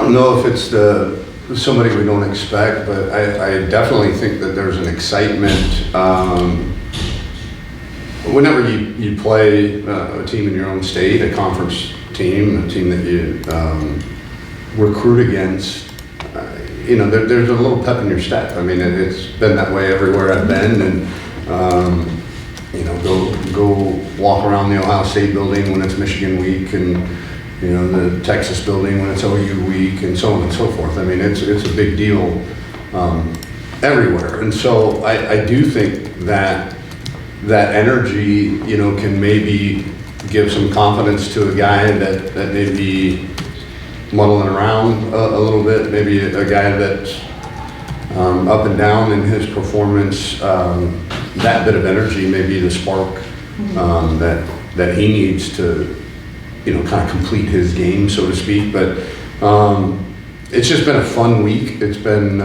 don't know if it's somebody we don't expect, but I definitely think that there's an excitement. Whenever you play a team in your own state, a conference team, a team that you recruit against, there's a little pep in your step. I mean, it's been that way everywhere I've been, and go walk around the Ohio State building when it's Michigan week, and the Texas building when it's OU week, and so on and so forth. I mean, it's a big deal everywhere, and so I do think that energy, can maybe give some confidence to a guy that may be muddling around a little bit, maybe a guy that's up and down in his performance. That bit of energy may be the spark that he needs to, kind of complete his game, so to speak. But it's just been a fun week. It's been,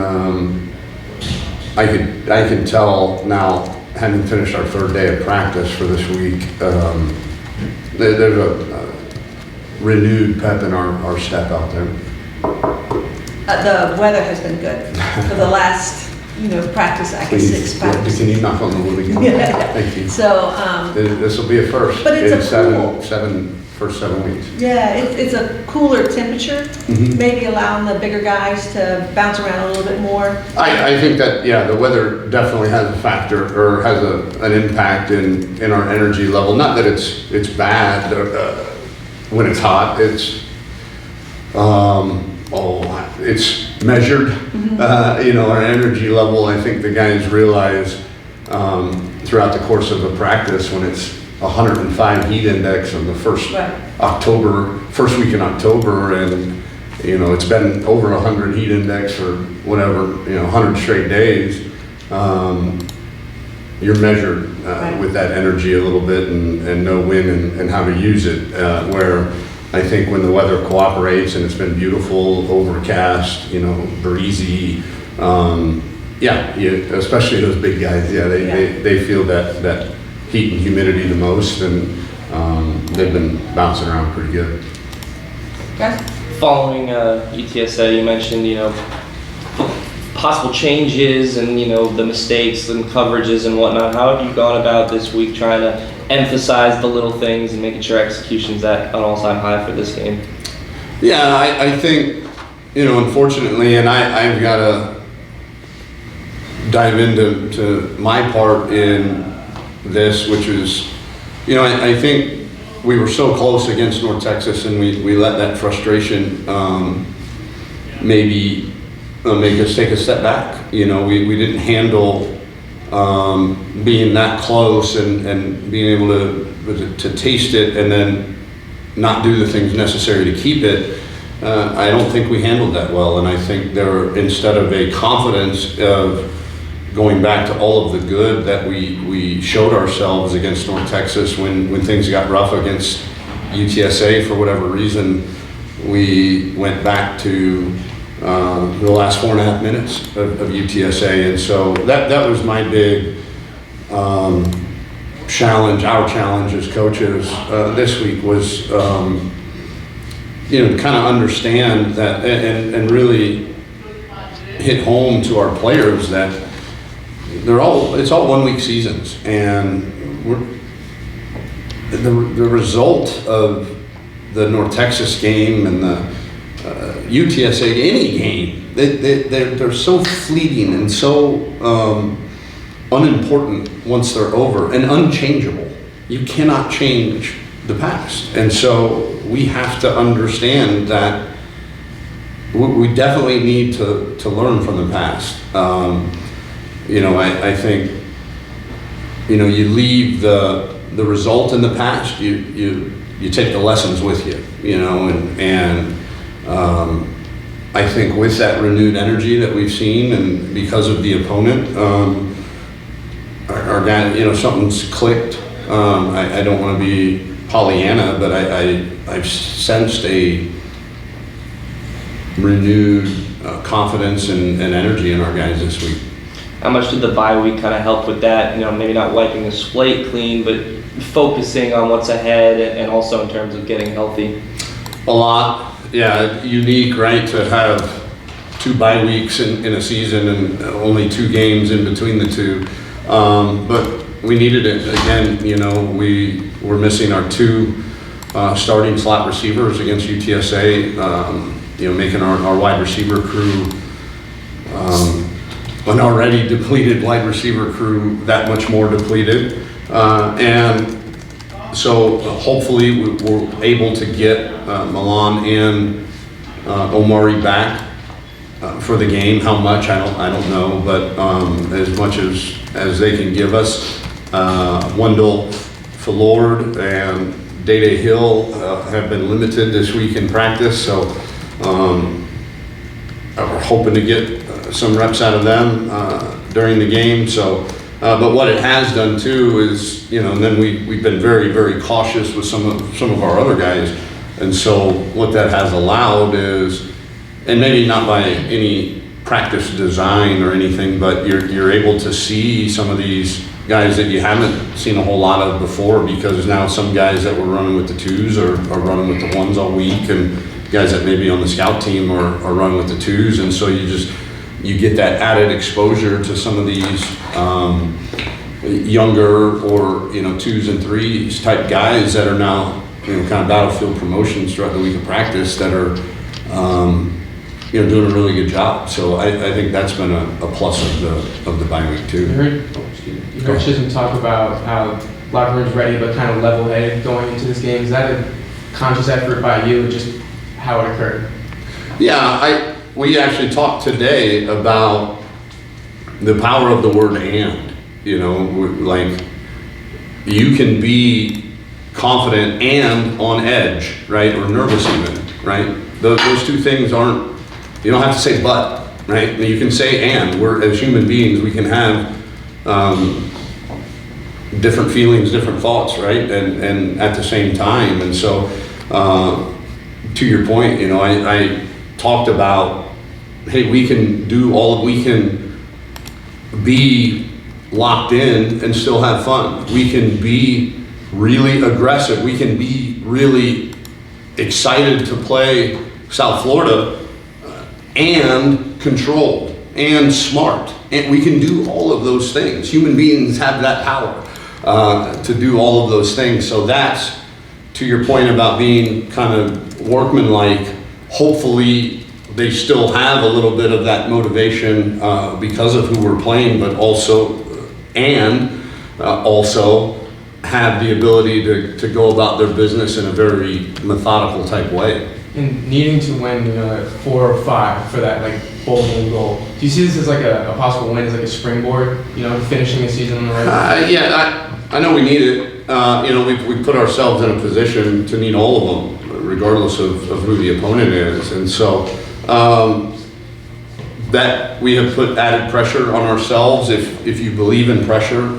I can tell now, having finished our third day of practice for this week, there's a renewed pep in our step out there. The weather has been good for the last, practice, I guess, 6 practices. Can you knock on the wood again? Yeah. Thank you. So, this will be a first. But it's in first 7 weeks. Yeah, it's a cooler temperature, maybe allowing the bigger guys to bounce around a little bit more. I think that, the weather definitely has a factor, or has an impact in our energy level. Not that it's bad when it's hot. It's measured. Our energy level, I think the guys realize throughout the course of a practice, when it's 105 heat index on the first week in October, and it's been over 100 heat index for whatever, 100 straight days. You're measured with that energy a little bit, and know when and how to use it. Where I think when the weather cooperates and it's been beautiful, overcast, breezy, especially those big guys, they feel that heat and humidity the most, and they've been bouncing around pretty good. Okay. Following UTSA, you mentioned, possible changes and, the mistakes and coverages and whatnot. How have you gone about this week trying to emphasize the little things and making sure execution's at an all-time high for this game? Yeah, I think, unfortunately, and I've got to dive into my part in this, which is, I think we were so close against North Texas, and we let that frustration maybe make us take a step back. We didn't handle being that close and being able to taste it and then not do the things necessary to keep it. I don't think we handled that well, and I think instead of a confidence of going back to all of the good that we showed ourselves against North Texas when things got rough against UTSA for whatever reason, we went back to the last 4.5 minutes of UTSA, and so that was my big challenge. Our challenge as coaches this week was, to kind of understand that and really hit home to our players that it's all 1 week seasons, and the result of the North Texas game and the UTSA, any game, they're so fleeting and so unimportant once they're over, and unchangeable. You cannot change the past, and so we have to understand that we definitely need to learn from the past. I think, you leave the result in the past, you take the lessons with you, and I think with that renewed energy that we've seen, and because of the opponent, our guy, something's clicked. I don't want to be Pollyanna, but I've sensed a renewed confidence and energy in our guys this week. How much did the bye week kind of help with that? Maybe not wiping the slate clean, but focusing on what's ahead, and also in terms of getting healthy. A lot. unique, right, to have 2 bye weeks in a season and only 2 games in between the two. But we needed it. Again, we were missing our 2 starting slot receivers against UTSA, making our wide receiver crew, an already depleted wide receiver crew, that much more depleted. And so hopefully we're able to get Milan and Omari back for the game. How much, I don't know, but as much as they can give us. Wendell Fallord and Day Hill have been limited this week in practice, so we're hoping to get some reps out of them during the game. So, but what it has done too is, and then we've been very, very cautious with some of our other guys, and so what that has allowed is, and maybe not by any practice design or anything, but you're able to see some of these guys that you haven't seen a whole lot of before, because now some guys that were running with the 2s are running with the 1s all week, and guys that may be on the scout team are running with the 2s, and so you get that added exposure to some of these younger or 2s and 3s type guys that are now kind of battlefield promotions throughout the week of practice that are doing a really good job. So I think that's been a plus of the bye week too. You heard Chisom talk about how locker room's ready but kind of level-headed going into this game. Is that a conscious effort by you, just how it occurred? Yeah, we actually talked today about the power of the word "and." Like, you can be confident and on edge, right, or nervous even, right? Those 2 things aren't. You don't have to say "but," right? You can say "and." We're, as human beings, we can have different feelings, different thoughts, right? And at the same time. And so, to your point, I talked about, hey, we can be locked in and still have fun. We can be really aggressive. We can be really excited to play South Florida and controlled and smart. And we can do all of those things. Human beings have that power to do all of those things. So that's, to your point about being kind of workmanlike, hopefully they still have a little bit of that motivation because of who we're playing, but also have the ability to go about their business in a very methodical type way. And needing to win 4 or 5 for that bowl game goal. Do you see this as a possible win, as a springboard, finishing the season on the right? I know we need it. We put ourselves in a position to need all of them, regardless of who the opponent is. And so that we have put added pressure on ourselves. If you believe in pressure,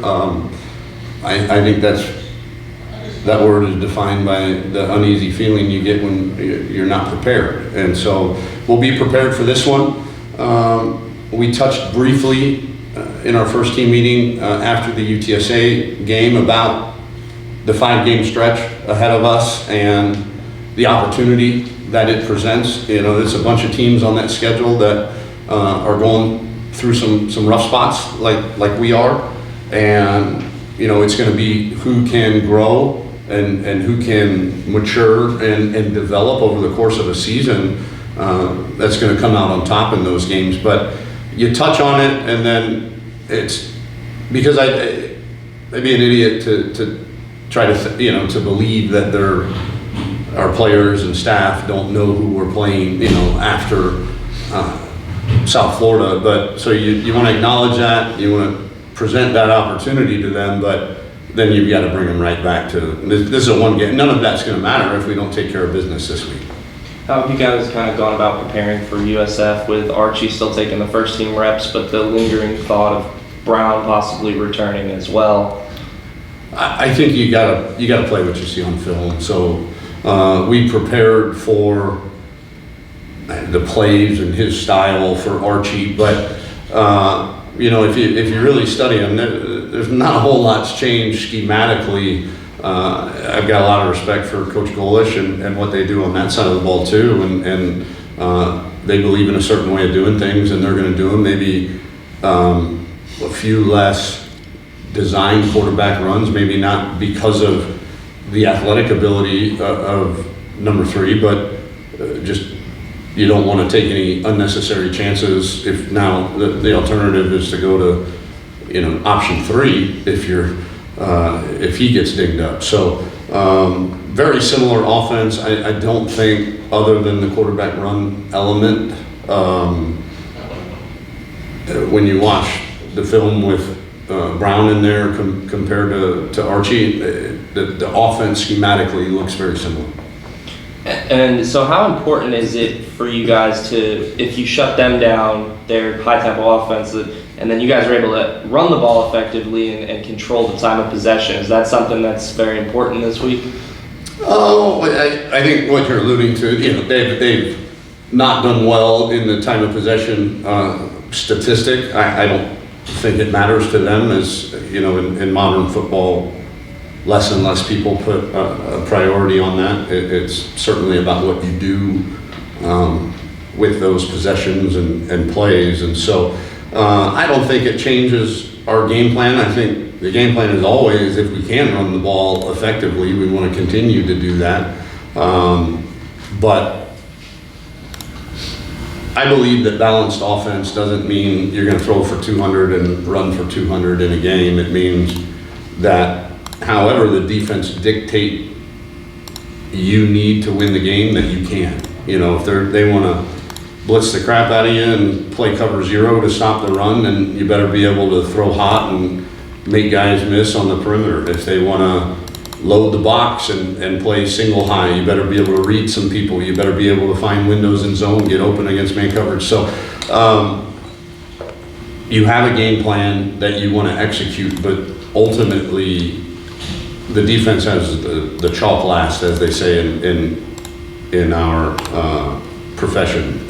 I think that word is defined by the uneasy feeling you get when you're not prepared. And so we'll be prepared for this one. We touched briefly in our first team meeting after the UTSA game about the 5-game stretch ahead of us and the opportunity that it presents. There's a bunch of teams on that schedule that are going through some rough spots like we are. And it's going to be who can grow and who can mature and develop over the course of a season. That's going to come out on top in those games. But you touch on it, and then it's because I'd be an idiot to try to to believe that our players and staff don't know who we're playing after South Florida. But so you want to acknowledge that, you want to present that opportunity to them, but then you've got to bring them right back to this is a one game. None of that's going to matter if we don't take care of business this week. How have you guys kind of gone about preparing for USF with Archie still taking the first team reps, but the lingering thought of Brown possibly returning as well? I think you gotta play what you see on film. So we prepared for the plays and his style for Archie, but if you really study him, there's not a whole lot's changed schematically I've got a lot of respect for Coach Golish and what they do on that side of the ball too, and they believe in a certain way of doing things, and they're going to do them. Maybe a few less designed quarterback runs, maybe not because of the athletic ability of number 3, but just you don't want to take any unnecessary chances. If now the alternative is to go to option 3 if he gets dinged up. So very similar offense. I don't think, other than the quarterback run element, when you watch the film with Brown in there compared to Archie, the offense schematically looks very similar. And so how important is it for you guys to, if you shut them down, their high-tempo offense, and then you guys are able to run the ball effectively and control the time of possession? Is that something that's very important this week? Oh, I think what you're alluding to, they've not done well in the time of possession statistic. I don't think it matters to them, as in modern football, less and less people put a priority on that. It's certainly about what you do with those possessions and plays. And so I don't think it changes our game plan. I think the game plan is always, if we can run the ball effectively, we want to continue to do that. But I believe that balanced offense doesn't mean you're going to throw for 200 and run for 200 in a game. It means that however the defense dictate you need to win the game, that you can. If they want to blitz the crap out of you and play cover 0 to stop the run, then you better be able to throw hot and make guys miss on the perimeter. If they want to load the box and play single high, you better be able to read some people. You better be able to find windows in zone, get open against man coverage. So you have a game plan that you want to execute, but ultimately the defense has the chalk last, as they say in our profession.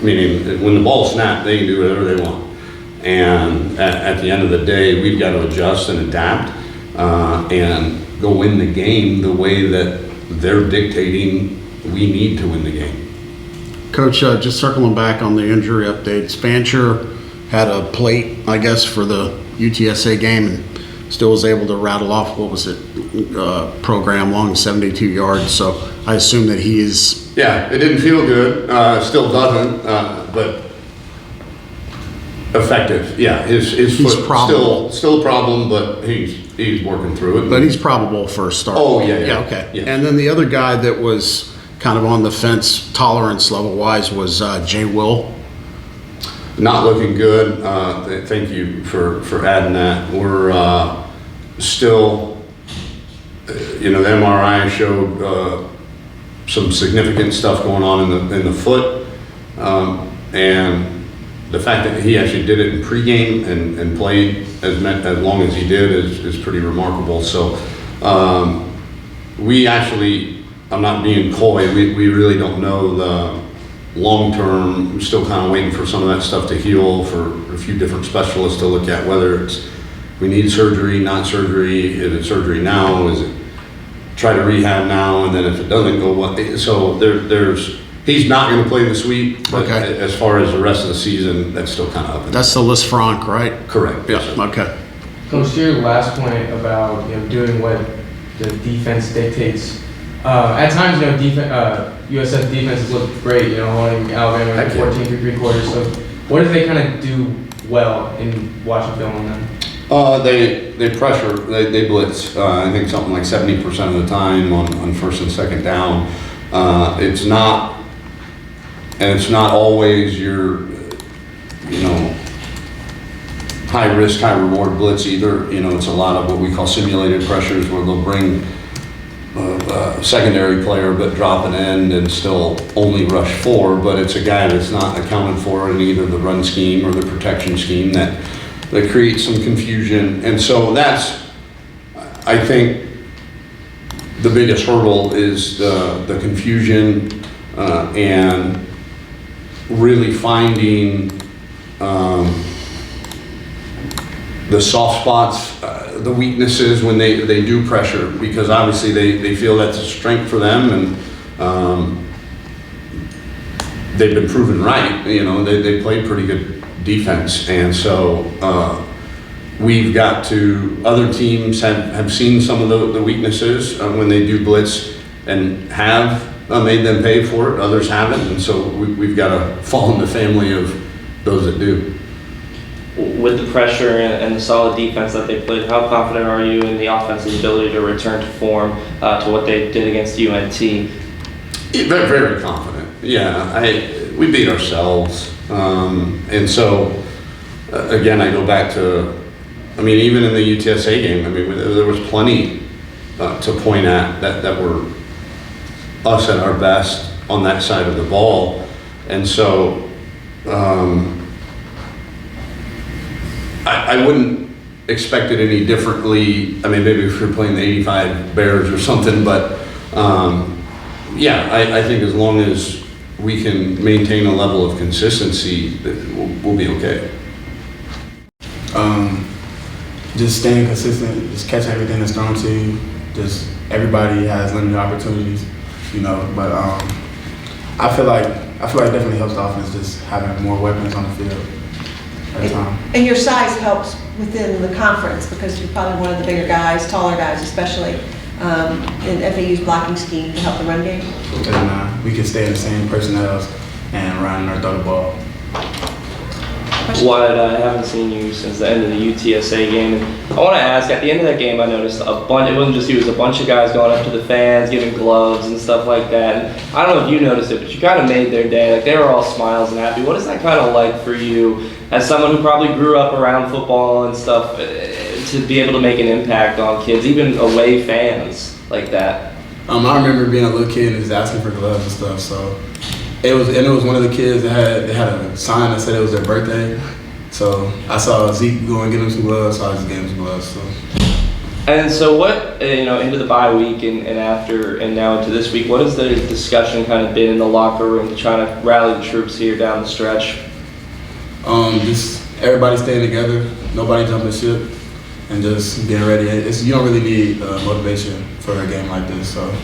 Meaning, when the ball snapped, they can do whatever they want. And at the end of the day, we've got to adjust and adapt and go win the game the way that they're dictating we need to win the game. Coach, just circling back on the injury update, Spancher had a plate, I guess, for the UTSA game and still was able to rattle off, program long 72 yards. So I assume that he is. Yeah, it didn't feel good. Still doesn't, but effective. Yeah, his foot still a problem, but he's working through it. But he's probable for a start. Oh yeah. Okay. Yeah. And then the other guy that was kind of on the fence, tolerance level wise, was Jay Will. Not looking good. Thank you for adding that. We're still, the MRI showed some significant stuff going on in the foot, and the fact that he actually did it in pregame and played as long as he did is pretty remarkable. So we actually, I'm not being coy, we really don't know the long-term. We're still kind of waiting for some of that stuff to heal, for a few different specialists to look at whether it's we need surgery, not surgery, is it surgery now, is it try to rehab now, and then if it doesn't go well. So he's not going to play this week, but okay. As far as the rest of the season, that's still kind of up. That's the Liz Franck, right? Correct. Yeah. Yes, Okay. Coach, to your last point about doing what the defense dictates. At times, USF defenses look great. Holding Alabama in 14 for 3 quarters. So, what do they kind of do well in watching film on them? They pressure, they blitz. I think something like 70% of the time on first and second down. It's not always your, high risk, high reward blitz either. It's a lot of what we call simulated pressures, where they'll bring a secondary player but drop an end and still only rush 4, but it's a guy that's not accounted for in either the run scheme or the protection scheme that creates some confusion. And so that's, I think, the biggest hurdle is the confusion and really finding the soft spots. the weaknesses when they do pressure, because obviously they feel that's a strength for them, and they've been proven right. You know, they play pretty good defense, and so we've got to, other teams have seen some of the weaknesses when they do blitz and have made them pay for it. Others haven't, and so we've got to fall in the family of those that do. With the pressure and the solid defense that they played, how confident are you in the offense's ability to return to form to what they did against UNT? Yeah, very, very confident. Yeah, we beat ourselves, and so again, I go back to, I mean, even in the UTSA game, I mean, there was plenty to point at that were us at our best on that side of the ball, and so I wouldn't expect it any differently. I mean, maybe if you're playing the '85 Bears or something, but yeah, I think as long as we can maintain a level of consistency, we'll be okay. Just staying consistent, just catching everything that's thrown to you. Just everybody has limited opportunities, you know. But I feel like it definitely helps the offense just having more weapons on the field at a time. And your size helps within the conference because you're probably one of the bigger guys, taller guys especially, in FAU's blocking scheme to help the run game. And we can stay in the same personnel and run or throw the ball. Wyatt, I haven't seen you since the end of the UTSA game. And I want to ask, at the end of that game, I noticed a bunch, it wasn't just you, it was a bunch of guys going up to the fans, giving gloves and stuff like that. And I don't know if you noticed it, but you kind of made their day. Like, they were all smiles and happy. What is that kind of like for you, as someone who probably grew up around football and stuff, to be able to make an impact on kids, even away fans like that? I remember being a little kid and just asking for gloves and stuff, so. It was one of the kids that had a sign that said it was their birthday. So I saw Zeke go and get him some gloves, so I just gave him some gloves. So. And so what, into the bye week and after and now into this week, what has the discussion kind of been in the locker room to try to rally the troops here down the stretch? Just everybody staying together, nobody jumping ship, and just getting ready. You don't really need motivation for a game like this, so.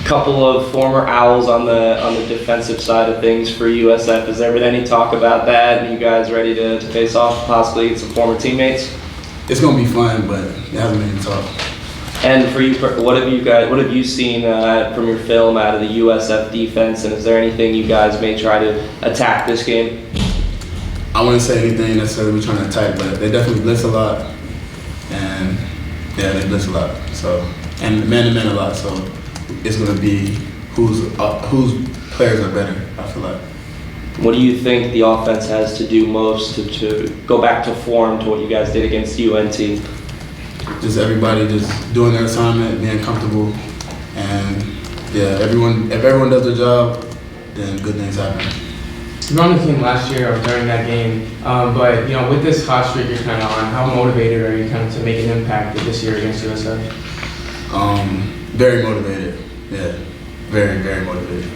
Couple of former Owls on the defensive side of things for USF. Has there been any talk about that? And you guys ready to face off possibly against some former teammates? It's gonna be fun, but it hasn't been any talk. And for you, what have you seen from your film out of the USF defense? And is there anything you guys may try to attack this game? I wouldn't say anything necessarily we're trying to attack, but they definitely blitz a lot, and yeah, they blitz a lot. So, and man-to-man a lot. So. It's going to be whose players are better, I feel like. What do you think the offense has to do most to go back to form to what you guys did against UNT? Just everybody just doing their assignment, being comfortable, and yeah, if everyone does their job, then good things happen. You were on the team last year or during that game, but with this hot streak you're kind of on, how motivated are you kind of to make an impact this year against USF? Very motivated. Yeah, very, very motivated.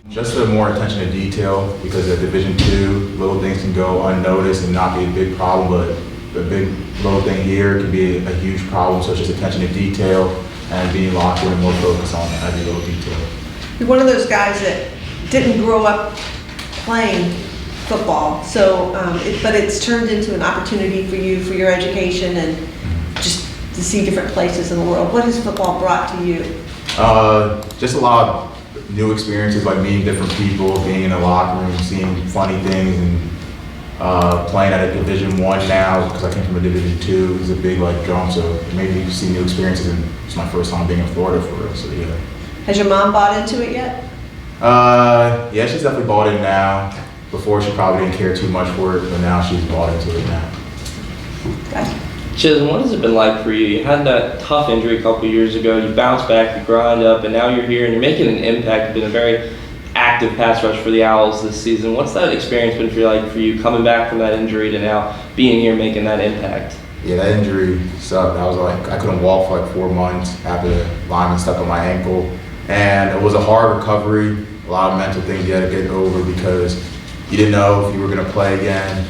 Just for more attention to detail, because at Division II, little things can go unnoticed and not be a big problem, but a big little thing here can be a huge problem. So it's just attention to detail and being locked in and more focused on every little detail. You're one of those guys that didn't grow up playing football, so but it's turned into an opportunity for you for your education and just to see different places in the world. What has football brought to you? Just a lot of new experiences, like meeting different people, being in a locker room, seeing funny things, and playing at a Division I now because I came from a Division II is a big jump. So maybe you see new experiences, and it's my first time being in Florida for real. So yeah. Has your mom bought into it yet? Yeah, she's definitely bought in now. Before she probably didn't care too much for it, but now she's bought into it now. Gotcha. Chisom, what has it been like for you? You had that tough injury a couple years ago, you bounced back, you grind up, and now you're here and you're making an impact. You've been a very active pass rush for the Owls this season. What's that experience been for you coming back from that injury to now being here making that impact? Yeah, that injury sucked. I couldn't walk for 4 months after the lineman stepped on my ankle. And it was a hard recovery, a lot of mental things you had to get over because you didn't know if you were going to play again.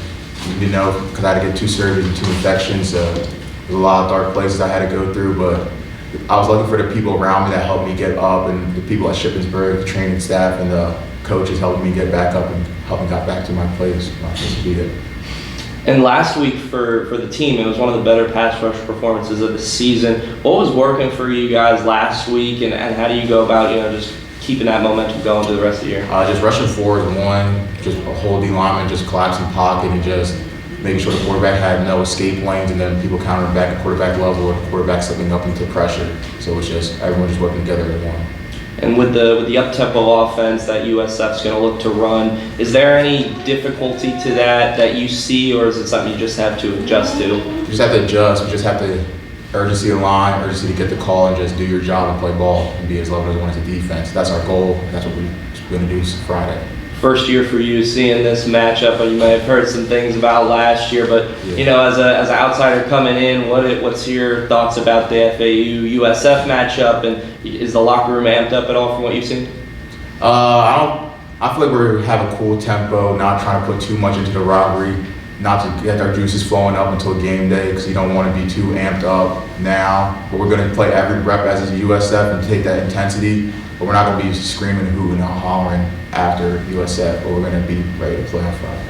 You know, because I had to get 2 surgeries and 2 infections. There's a lot of dark places I had to go through, but I was looking for the people around me that helped me get up, and the people at Shippensburg, the training staff, and the coaches helping me get back up and helping got back to my place to be it. And last week for the team, it was one of the better pass rush performances of the season. What was working for you guys last week, and how do you go about, just keeping that momentum going to the rest of the year? Just rushing forward one, just a whole D lineman, just collapsing pocket and just making sure the quarterback had no escape lanes, and then people countering back at quarterback level or the quarterback slipping up into pressure. So it's just everyone just working together as one. And with the up-tempo offense that USF's going to look to run, is there any difficulty to that you see, or is it something you just have to adjust to? You just have to adjust. You just have to urgency of line, urgency to get the call, and just do your job and play ball and be as level as one as a defense. That's our goal. That's what we're going to do Friday. First year for you seeing this matchup, and you may have heard some things about last year, but as an outsider coming in, what's your thoughts about the FAU USF matchup, and is the locker room amped up at all from what you've seen? I feel like we have a cool tempo, not trying to put too much into the rivalry, not to get our juices flowing up until game day, because you don't want to be too amped up now. But we're going to play every rep as a USF and take that intensity. But we're not going to be screaming, hooting, and hollering after USF, but we're going to be ready to play on Friday.